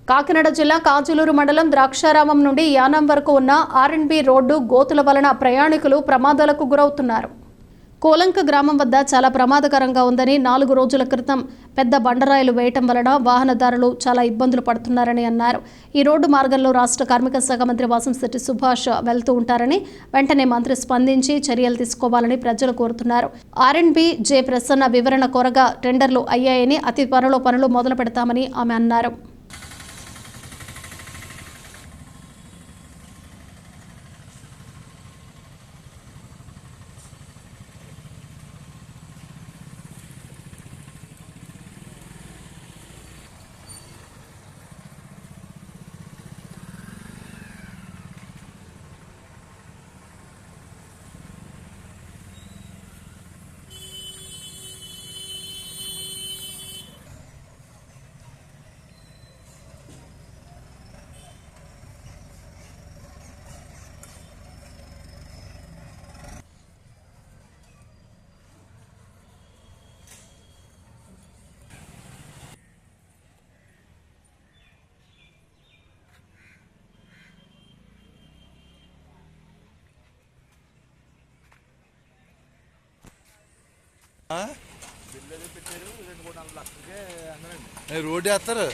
కాకినాడ జిల్లా కాజులూరు మండలం ద్రాక్షారామం నుండి యానం వరకు ఉన్న ఆర్ఎండ్బి రోడ్డు గోతుల వలన ప్రయాణికులు ప్రమాదాలకు గురవుతున్నారు. కోలంక గ్రామం వద్ద చాలా ప్రమాదకరంగా ఉందని 4 రోజుల క్రితం పెద్ద బండరాయిలు వేయటం వలన వాహనదారులు చాలా ఇబ్బందులు పడుతున్నారని అన్నారు. ఈ రోడ్డు మార్గంలో రాష్ట్ర కార్మిక శాఖ మంత్రి వాసంశెట్టి సుభాష్ వెళ్తూ ఉంటారని, వెంటనే మంత్రి స్పందించి చర్యలు తీసుకోవాలని ప్రజలు కోరుతున్నారు. ఆర్ఎండ్బి జె ప్రసన్న వివరణ కోరగా టెండర్లు అయ్యాయని, అతి త్వరలో పనులు మొదలు పెడతామని ఆమె అన్నారు. రోడ్డు వేస్తారు.